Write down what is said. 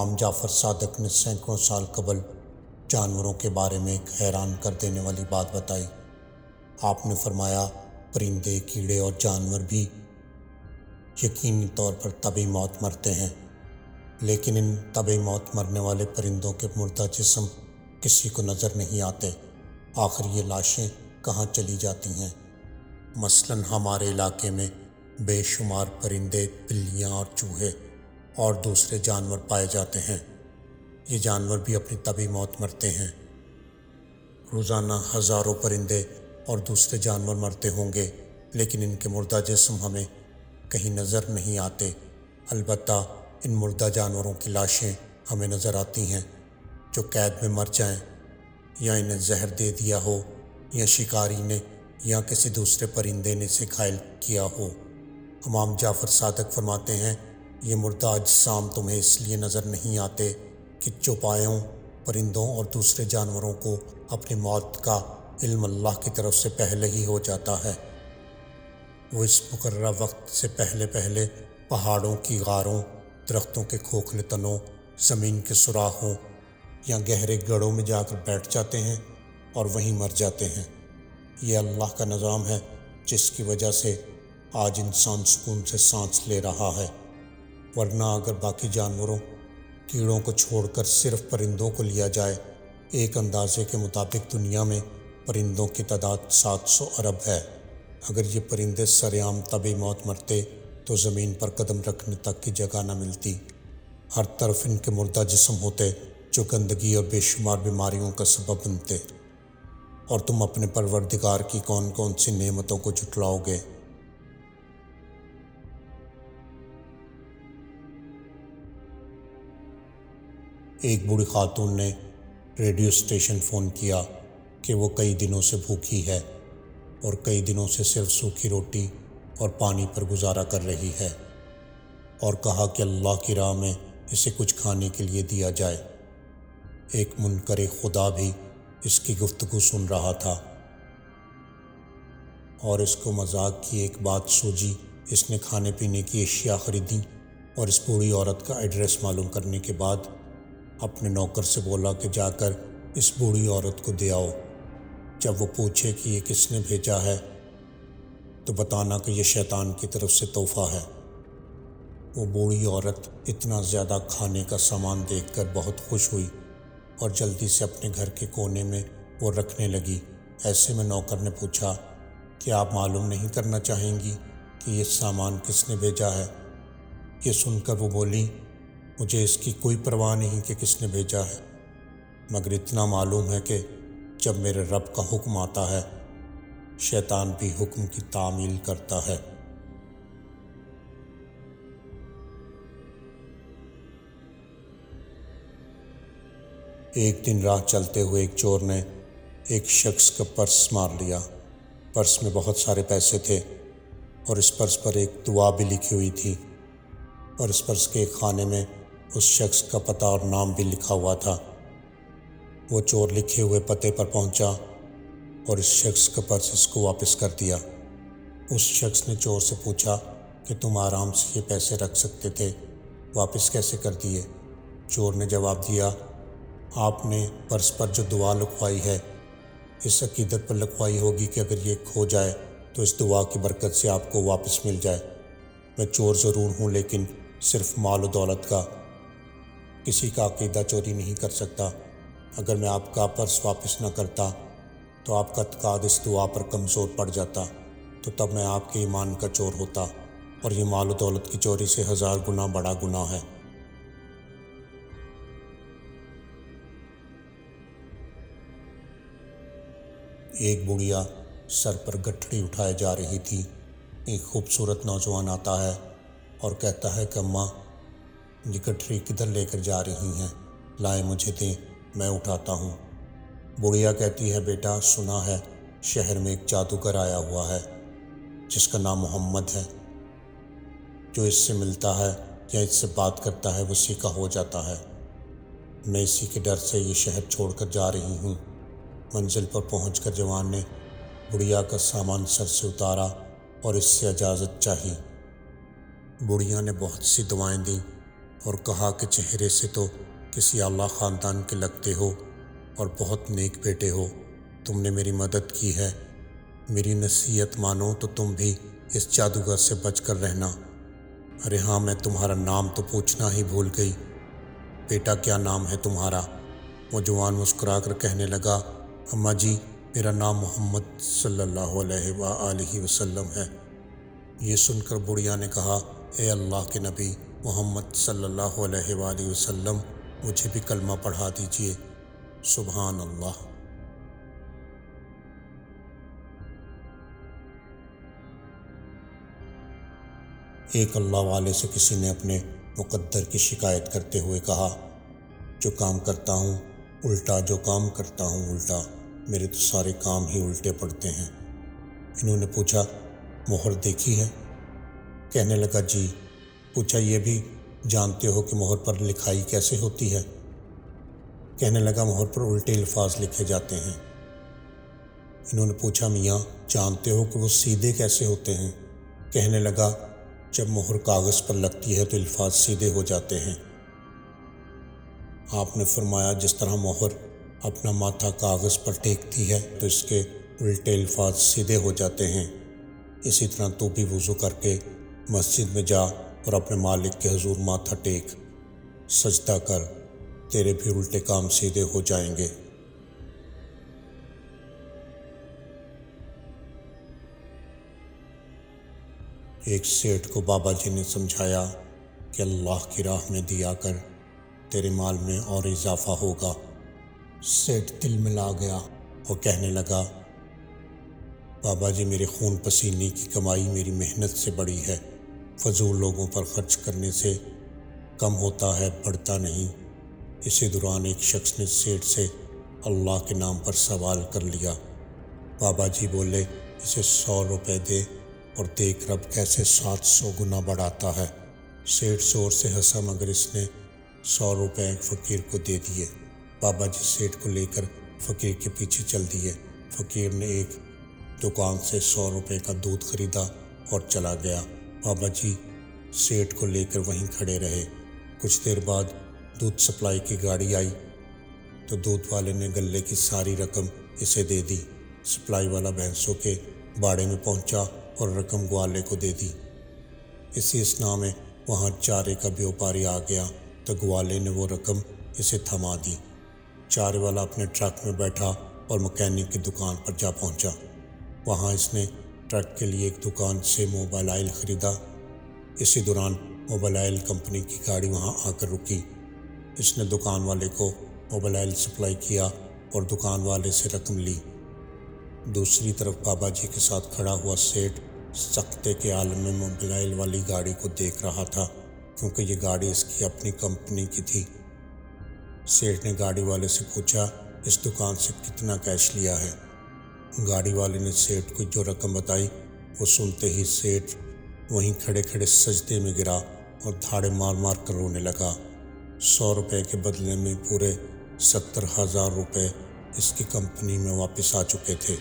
امام جعفر صادق نے سینکڑوں سال قبل جانوروں کے بارے میں ایک حیران کر دینے والی بات بتائی۔ آپ نے فرمایا، پرندے، کیڑے اور جانور بھی یقینی طور پر طبعی موت مرتے ہیں، لیکن ان طبعی موت مرنے والے پرندوں کے مردہ جسم کسی کو نظر نہیں آتے۔ آخر یہ لاشیں کہاں چلی جاتی ہیں؟ مثلاً ہمارے علاقے میں بے شمار پرندے، بلیاں اور چوہے اور دوسرے جانور پائے جاتے ہیں۔ یہ جانور بھی اپنی طبعی موت مرتے ہیں۔ روزانہ ہزاروں پرندے اور دوسرے جانور مرتے ہوں گے، لیکن ان کے مردہ جسم ہمیں کہیں نظر نہیں آتے۔ البتہ ان مردہ جانوروں کی لاشیں ہمیں نظر آتی ہیں، جو قید میں مر جائیں، یا انہیں زہر دے دیا ہو، یا شکاری نے یا کسی دوسرے پرندے نے اسے گھائل کیا ہو۔ امام جعفر صادق فرماتے ہیں، یہ مردہ اجسام تمہیں اس لیے نظر نہیں آتے کہ چوپایوں، پرندوں اور دوسرے جانوروں کو اپنی موت کا علم اللہ کی طرف سے پہلے ہی ہو جاتا ہے۔ وہ اس مقررہ وقت سے پہلے پہاڑوں کی غاروں، درختوں کے کھوکھلے تنوں، زمین کے سوراخوں یا گہرے گڑھوں میں جا کر بیٹھ جاتے ہیں اور وہیں مر جاتے ہیں۔ یہ اللہ کا نظام ہے، جس کی وجہ سے آج انسان سکون سے سانس لے رہا ہے، ورنہ اگر باقی جانوروں، کیڑوں کو چھوڑ کر صرف پرندوں کو لیا جائے، ایک اندازے کے مطابق دنیا میں پرندوں کی تعداد 700 ارب ہے۔ اگر یہ پرندے سرعام طبعی موت مرتے تو زمین پر قدم رکھنے تک کی جگہ نہ ملتی۔ ہر طرف ان کے مردہ جسم ہوتے، جو گندگی اور بے شمار بیماریوں کا سبب بنتے، اور تم اپنے پروردگار کی کون کون سی نعمتوں کو جھٹلاؤ گے۔ ایک بوڑھی خاتون نے ریڈیو اسٹیشن فون کیا کہ وہ کئی دنوں سے بھوکی ہے اور کئی دنوں سے صرف سوکھی روٹی اور پانی پر گزارا کر رہی ہے، اور کہا کہ اللہ کی راہ میں اسے کچھ کھانے کے لیے دیا جائے۔ ایک منکر خدا بھی اس کی گفتگو سن رہا تھا، اور اس کو مذاق کی ایک بات سوجی۔ اس نے کھانے پینے کی اشیاء خریدیں اور اس بوڑھی عورت کا ایڈریس معلوم کرنے کے بعد اپنے نوکر سے بولا کہ جا کر اس بوڑھی عورت کو دے آؤ۔ جب وہ پوچھے کہ یہ کس نے بھیجا ہے تو بتانا کہ یہ شیطان کی طرف سے تحفہ ہے۔ وہ بوڑھی عورت اتنا زیادہ کھانے کا سامان دیکھ کر بہت خوش ہوئی اور جلدی سے اپنے گھر کے کونے میں وہ رکھنے لگی۔ ایسے میں نوکر نے پوچھا کہ آپ معلوم نہیں کرنا چاہیں گی کہ یہ سامان کس نے بھیجا ہے؟ یہ سن کر وہ بولی، مجھے اس کی کوئی پرواہ نہیں کہ کس نے بھیجا ہے، مگر اتنا معلوم ہے کہ جب میرے رب کا حکم آتا ہے، شیطان بھی حکم کی تعمیل کرتا ہے۔ ایک دن راہ چلتے ہوئے ایک چور نے ایک شخص کا پرس مار لیا۔ پرس میں بہت سارے پیسے تھے، اور اس پرس پر ایک دعا بھی لکھی ہوئی تھی، اور اس پرس کے ایک خانے میں اس شخص کا پتہ اور نام بھی لکھا ہوا تھا۔ وہ چور لکھے ہوئے پتے پر پہنچا اور اس شخص کا پرس اس کو واپس کر دیا۔ اس شخص نے چور سے پوچھا کہ تم آرام سے یہ پیسے رکھ سکتے تھے، واپس کیسے کر دیے؟ چور نے جواب دیا، آپ نے پرس پر جو دعا لکھوائی ہے، اس عقیدت پر لکھوائی ہوگی کہ اگر یہ کھو جائے تو اس دعا کی برکت سے آپ کو واپس مل جائے۔ میں چور ضرور ہوں، لیکن صرف مال و دولت کا، کسی کا عقیدہ چوری نہیں کر سکتا۔ اگر میں آپ کا پرس واپس نہ کرتا تو آپ کا اعتقاد اس دعا پر کمزور پڑ جاتا، تو تب میں آپ کے ایمان کا چور ہوتا، اور یہ مال و دولت کی چوری سے 1000 گنا بڑا گناہ ہے۔ ایک بڑھیا سر پر گٹھڑی اٹھائے جا رہی تھی۔ ایک خوبصورت نوجوان آتا ہے اور کہتا ہے کہ اماں، یہ گٹھڑی کدھر لے کر جا رہی ہیں؟ لائیں مجھے دیں، میں اٹھاتا ہوں۔ بڑھیا کہتی ہے، بیٹا، سنا ہے شہر میں ایک جادوگر آیا ہوا ہے جس کا نام محمد ہے۔ جو اس سے ملتا ہے یا اس سے بات کرتا ہے وہ سیکھا ہو جاتا ہے۔ میں اسی کے ڈر سے یہ شہر چھوڑ کر جا رہی ہوں۔ منزل پر پہنچ کر جوان نے بڑھیا کا سامان سر سے اتارا اور اس سے اجازت چاہی۔ بڑھیا نے بہت سی دعائیں دیں اور کہا کہ چہرے سے تو کسی اعلیٰ خاندان کے لگتے ہو اور بہت نیک بیٹے ہو، تم نے میری مدد کی ہے، میری نصیحت مانو تو تم بھی اس جادوگر سے بچ کر رہنا۔ ارے ہاں، میں تمہارا نام تو پوچھنا ہی بھول گئی، بیٹا کیا نام ہے تمہارا؟ وہ جوان مسکرا کر کہنے لگا، اماں جی میرا نام محمد صلی اللہ علیہ وآلہ وسلم ہے۔ یہ سن کر بڑھیا نے کہا، اے اللہ کے نبی محمد صلی اللہ علیہ وآلہ وسلم، مجھے بھی کلمہ پڑھا دیجئے۔ سبحان اللہ۔ ایک اللہ والے سے کسی نے اپنے مقدر کی شکایت کرتے ہوئے کہا، جو کام کرتا ہوں الٹا، جو کام کرتا ہوں الٹا، میرے تو سارے کام ہی الٹے پڑتے ہیں۔ انہوں نے پوچھا، مہر دیکھی ہے؟ کہنے لگا، جی۔ پوچھا، یہ بھی جانتے ہو کہ مہر پر لکھائی کیسے ہوتی ہے؟ کہنے لگا، مہر پر الٹے الفاظ لکھے جاتے ہیں۔ انہوں نے پوچھا، میاں جانتے ہو کہ وہ سیدھے کیسے ہوتے ہیں؟ کہنے لگا، جب مہر کاغذ پر لگتی ہے تو الفاظ سیدھے ہو جاتے ہیں۔ آپ نے فرمایا، جس طرح مہر اپنا ماتھا کاغذ پر ٹیکتی ہے تو اس کے الٹے الفاظ سیدھے ہو جاتے ہیں، اسی طرح تو بھی وضو کر کے مسجد میں جا اور اپنے مالک کے حضور ماتھا ٹیک، سجدہ کر، تیرے بھی الٹے کام سیدھے ہو جائیں گے۔ ایک سیٹھ کو بابا جی نے سمجھایا کہ اللہ کی راہ میں دیا کر، تیرے مال میں اور اضافہ ہوگا۔ سیٹھ دل میں لا گیا اور کہنے لگا، بابا جی میرے خون پسینے کی کمائی میری محنت سے بڑی ہے، فضول لوگوں پر خرچ کرنے سے کم ہوتا ہے، بڑھتا نہیں۔ اسی دوران ایک شخص نے سیٹھ سے اللہ کے نام پر سوال کر لیا۔ بابا جی بولے، اسے 100 روپے دے اور دیکھ رب کیسے 700 گنا بڑھاتا ہے۔ سیٹھ زور سے ہنسا مگر اس نے 100 روپے ایک فقیر کو دے دیے۔ بابا جی سیٹھ کو لے کر فقیر کے پیچھے چل دیے۔ فقیر نے ایک دکان سے 100 روپے کا دودھ خریدا اور چلا گیا۔ بابا جی سیٹھ کو لے کر وہیں کھڑے رہے۔ کچھ دیر بعد دودھ سپلائی کی گاڑی آئی تو دودھ والے نے غلے کی ساری رقم اسے دے دی۔ سپلائی والا بھینسوں کے باڑے میں پہنچا اور رقم گوالے کو دے دی۔ اسی اثناء میں وہاں چارے کا بیوپاری آ گیا تو گوالے نے وہ رقم اسے تھما دی۔ چارے والا اپنے ٹرک میں بیٹھا اور مکینک کی دکان پر جا پہنچا۔ وہاں اس نے ٹرک کے لیے ایک دکان سے موبائل خریدا۔ اسی دوران موبائل کمپنی کی گاڑی وہاں آ کر رکی۔ اس نے دکان والے کو موبائل سپلائی کیا اور دکان والے سے رقم لی۔ دوسری طرف بابا جی کے ساتھ کھڑا ہوا سیٹھ سکتے کے عالم میں موبائل والی گاڑی کو دیکھ رہا تھا، کیونکہ یہ گاڑی اس کی اپنی کمپنی کی تھی۔ سیٹھ نے گاڑی والے سے پوچھا، اس دکان سے کتنا کیش لیا ہے؟ گاڑی والے نے سیٹھ کو جو رقم بتائی، وہ سنتے ہی سیٹھ وہیں کھڑے کھڑے سجدے میں گرا اور دھاڑے مار مار کر رونے لگا۔ 100 روپے کے بدلے میں پورے 70,000 روپے اس کی کمپنی میں واپس آ چکے تھے۔